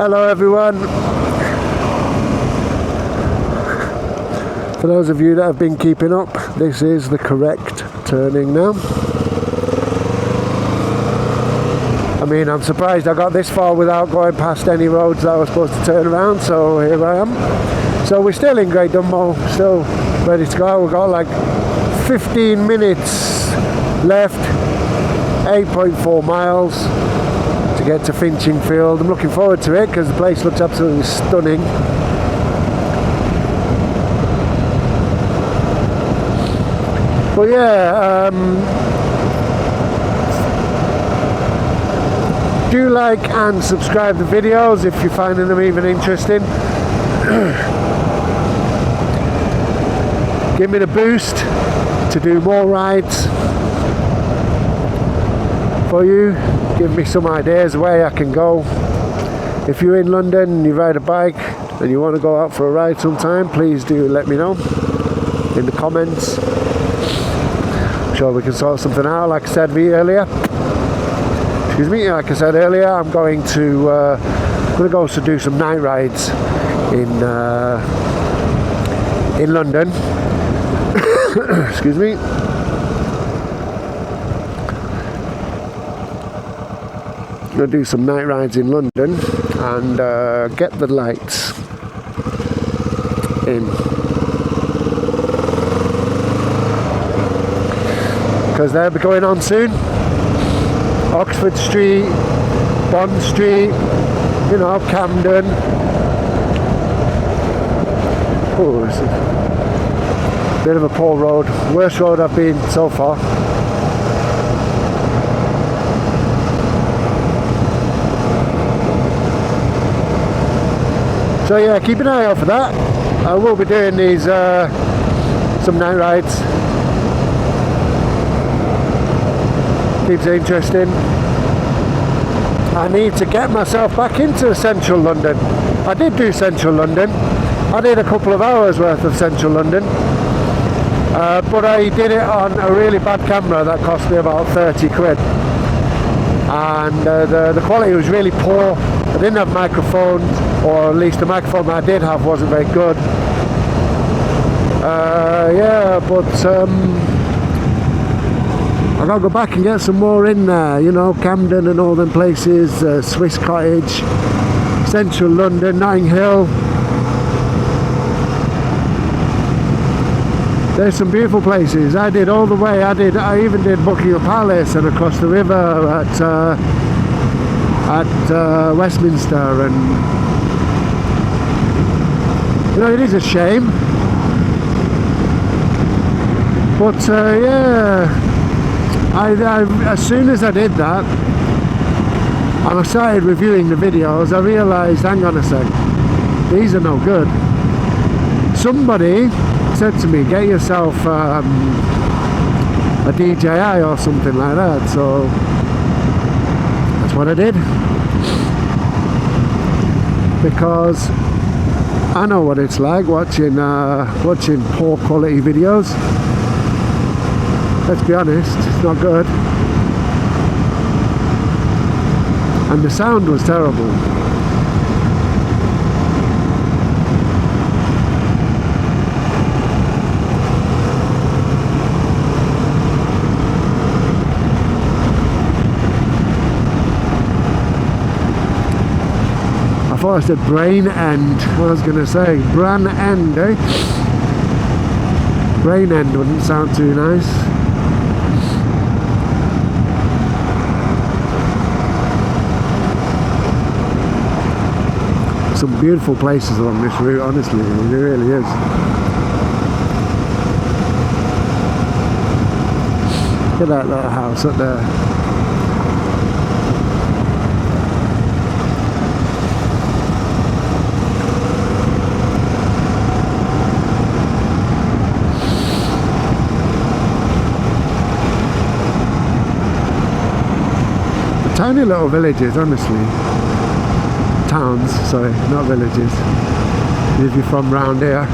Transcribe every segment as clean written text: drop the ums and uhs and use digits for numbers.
Hello everyone. For those of you that have been keeping up, this is the correct turning now. I mean, I'm surprised I got this far without going past any roads that I was supposed to turn around, so here I am. So we're still in Great Dunmow, still ready to go. We've got like 15 minutes left, 8.4 miles to get to Finchingfield. I'm looking forward to it because the place looks absolutely stunning. But yeah, do like and subscribe to the videos if you're finding them even interesting. Give me the boost to do more rides for you. Give me some ideas where I can go. If you're in London and you ride a bike and you want to go out for a ride sometime, please do let me know in the comments. I'm sure we can sort something out. Like I said earlier, I'm going to go to do some night rides in London. Excuse me. I'm going to do some night rides in London and get the lights in, because they'll be going on soon. Oxford Street, Bond Street, you know, Camden. Oh, this is a bit of a poor road. Worst road I've been so far. So yeah, keep an eye out for that. I will be doing these some night rides. Keeps it interesting. I need to get myself back into central London. I did do central London. I did a couple of hours worth of central London, but I did it on a really bad camera that cost me about 30 quid, and the quality was really poor. I didn't have microphones, or at least the microphone that I did have wasn't very good. Yeah, but I gotta go back and get some more in there, you know, Camden and all them places, Swiss Cottage, central London, Notting Hill. There's some beautiful places. I did all the way. I even did Buckingham Palace and across the river at Westminster, and you know, it is a shame. But yeah. I as soon as I did that and I started reviewing the videos, I realised, hang on a sec, these are no good. Somebody said to me, get yourself a DJI or something like that, so that's what I did, because I know what it's like watching poor quality videos. Let's be honest, it's not good. And the sound was terrible. I thought I said brain end. I was going to say bran end, eh? Brain end wouldn't sound too nice. Some beautiful places along this route, honestly, it really is. Look at that little house up there. The tiny little villages, honestly. Towns, sorry, not villages, if you're from round here.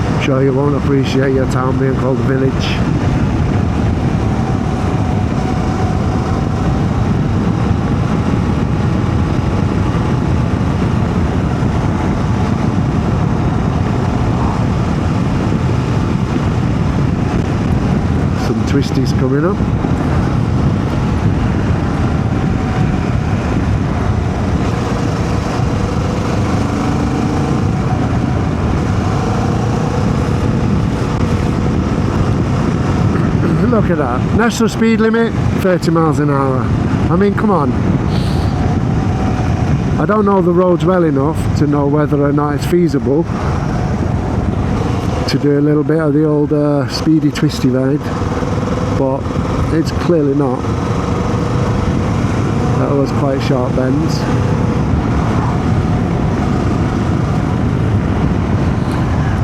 I'm sure you won't appreciate your town being called a village. twisties coming up. Look at that. National speed limit 30 miles an hour. I mean, come on. I don't know the roads well enough to know whether or not it's feasible to do a little bit of the old speedy twisty ride, but it's clearly not. That was quite sharp bends.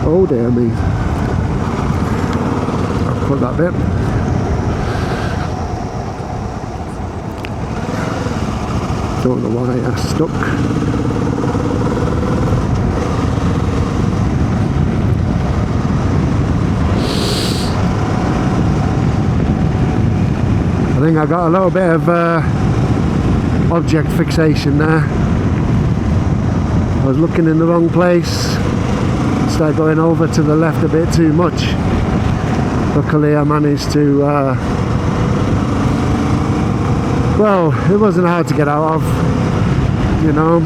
Oh dear me. I'll put that bit. Don't know why I stuck. I think I got a little bit of object fixation there. I was looking in the wrong place. Started going over to the left a bit too much. Luckily I managed to well, it wasn't hard to get out of, you know.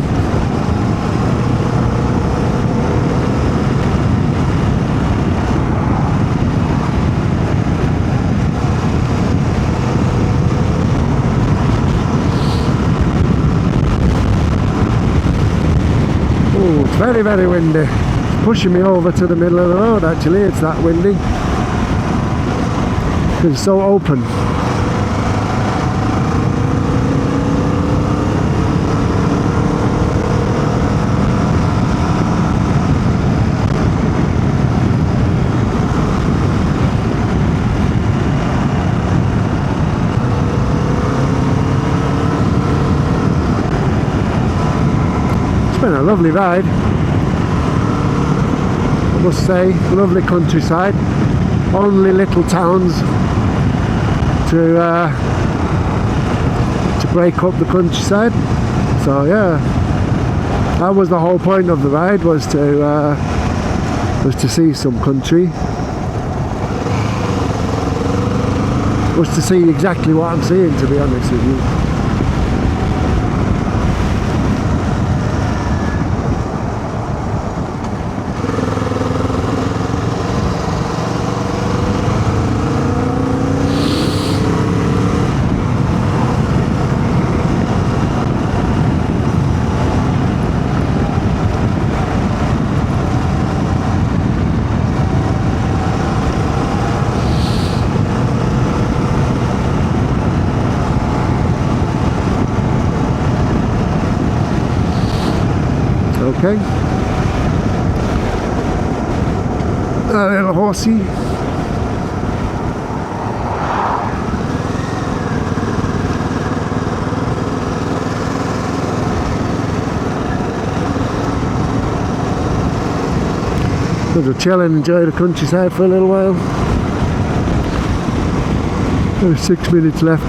Oh, it's very, very windy. It's pushing me over to the middle of the road actually, it's that windy. It's so open. It's been a lovely ride, I must say. Lovely countryside, only little towns to break up the countryside. So yeah, that was the whole point of the ride, was to see some country, was to see exactly what I'm seeing, to be honest with you. Okay. A little horsey. Little chill and enjoy the countryside for a little while. There's 6 minutes left.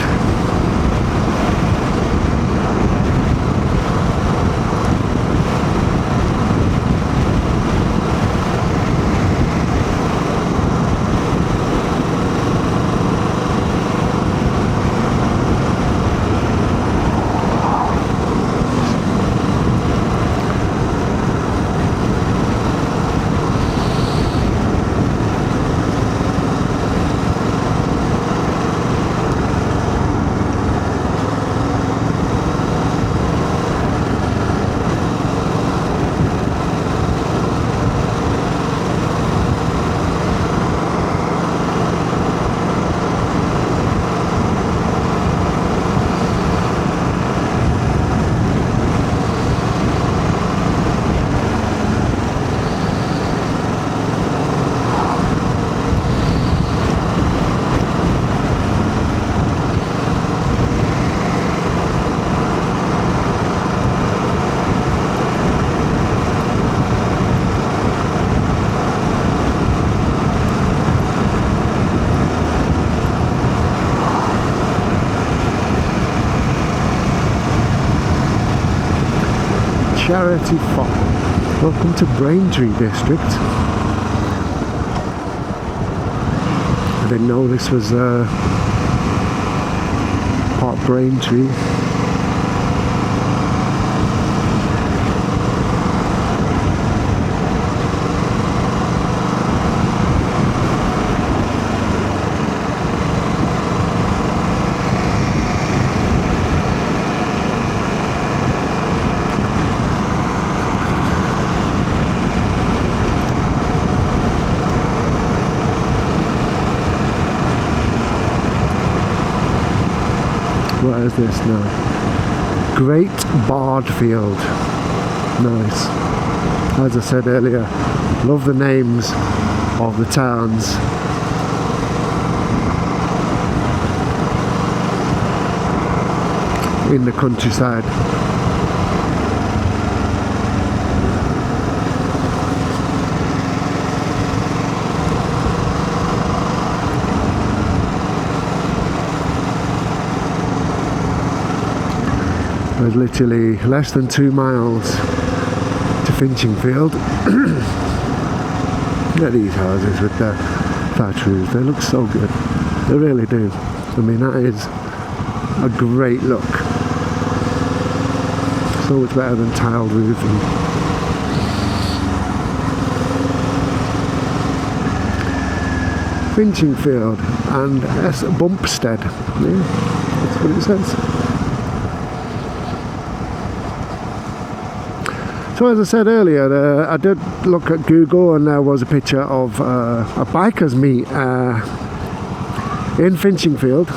Charity Farm. Welcome to Braintree District. I didn't know this was Park Braintree. What is this now? Great Bardfield. Nice. As I said earlier, love the names of the towns. In the countryside. There's literally less than 2 miles to Finchingfield. Look at these houses with their thatch roofs, they look so good, they really do. I mean, that is a great look, so much better than tiled roofing. Finchingfield and S. Bumpstead, yeah, that's what it says. So as I said earlier, I did look at Google and there was a picture of a bikers meet in Finchingfield,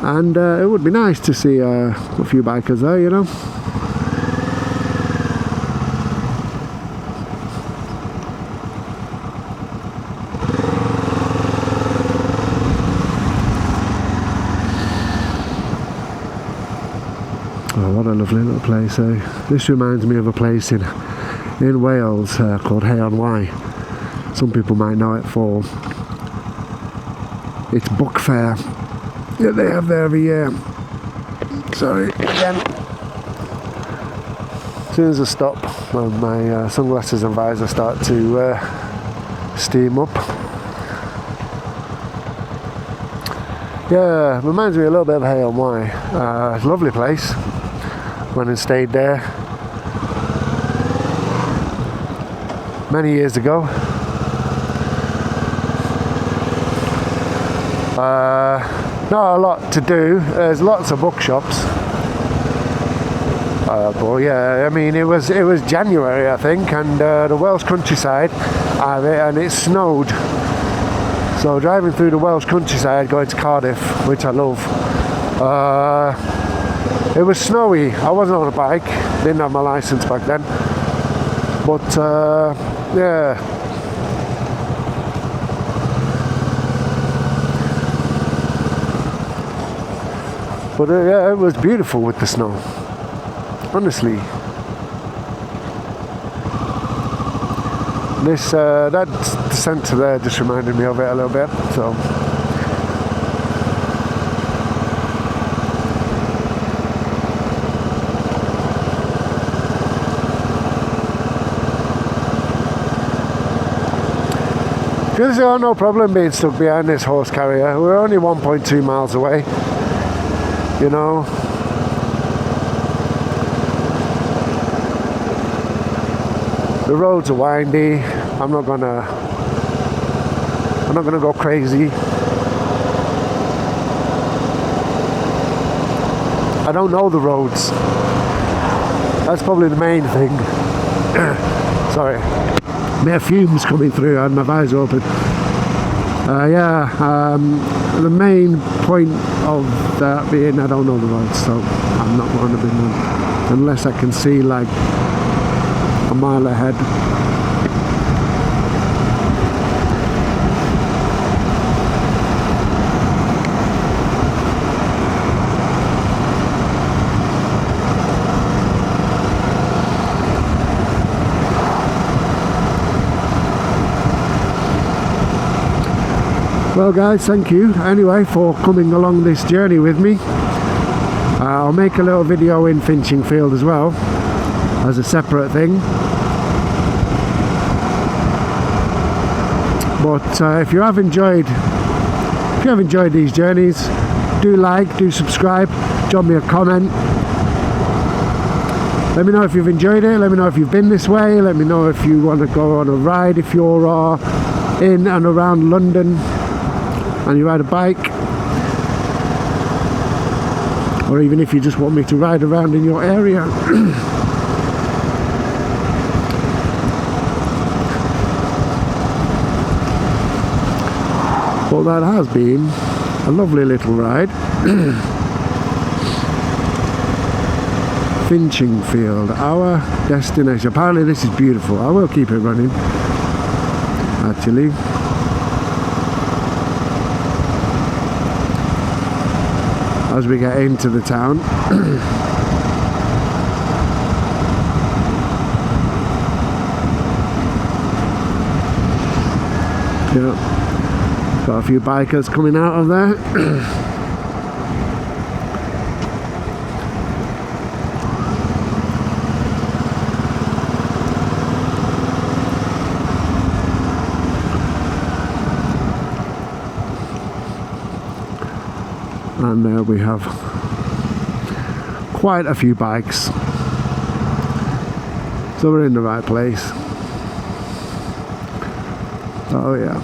and it would be nice to see a few bikers there, you know. Oh, what a lovely little place, eh? This reminds me of a place in Wales called Hainault. Some people might know it for its book fair that they have there every year. Sorry, again. As soon as I stop, my sunglasses and visor start to steam up. Yeah, it reminds me a little bit of Hainault. It's a lovely place. Went and stayed there many years ago. Not a lot to do. There's lots of bookshops. But yeah, I mean, it was January, I think, and the Welsh countryside, and it snowed. So driving through the Welsh countryside, going to Cardiff, which I love. It was snowy. I wasn't on a bike, didn't have my license back then, but yeah, but yeah, it was beautiful with the snow, honestly. This that centre there just reminded me of it a little bit, so. There's no problem being stuck behind this horse carrier. We're only 1.2 miles away, you know. The roads are windy. I'm not gonna go crazy. I don't know the roads. That's probably the main thing. Sorry. My fumes coming through and my visor open. The main point of that being I don't know the roads, so I'm not going to be one unless I can see like a mile ahead. Well guys, thank you anyway for coming along this journey with me. I'll make a little video in Finchingfield as well as a separate thing. But if you have enjoyed these journeys, do like, do subscribe, drop me a comment. Let me know if you've enjoyed it. Let me know if you've been this way. Let me know if you want to go on a ride, if you're in and around London and you ride a bike, or even if you just want me to ride around in your area. Well, that has been a lovely little ride. Finchingfield, our destination. Apparently this is beautiful. I will keep it running, actually. As we get into the town. Yeah. Got a few bikers coming out of there. And there we have quite a few bikes. So we're in the right place. Oh yeah.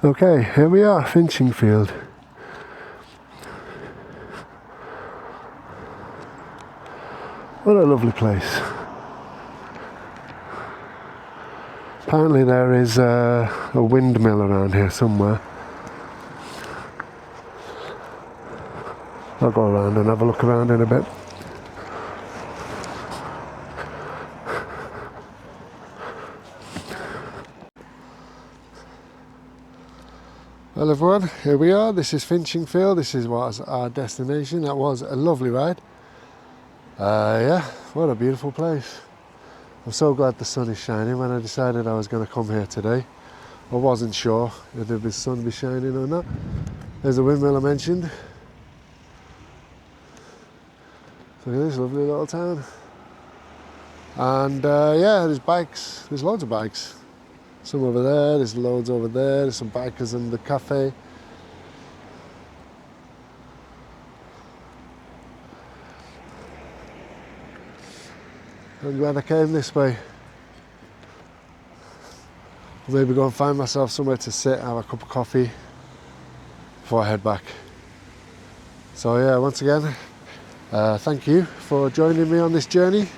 Okay, here we are, Finchingfield. What a lovely place. Apparently there is a windmill around here somewhere. I'll go around and have a look around in a bit. Well everyone, here we are. This is Finchingfield. This was our destination. That was a lovely ride. Yeah, what a beautiful place. I'm so glad the sun is shining. When I decided I was going to come here today, I wasn't sure if the sun would be shining or not. There's the windmill I mentioned. So look at this lovely little town. And yeah, there's bikes. There's loads of bikes. Some over there, there's loads over there, there's some bikers in the cafe. I'm glad I came this way. I'll maybe go and find myself somewhere to sit, have a cup of coffee before I head back. So yeah, once again, thank you for joining me on this journey.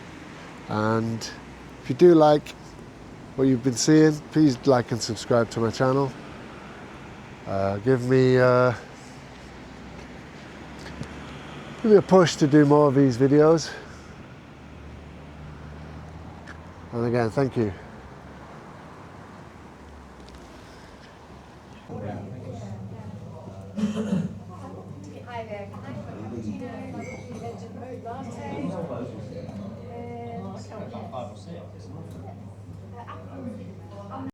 And if you do like what you've been seeing, please like and subscribe to my channel. Give me a push to do more of these videos. And again, thank you. Hi there, can I have a cappuccino, legend latte? About 5 or 6.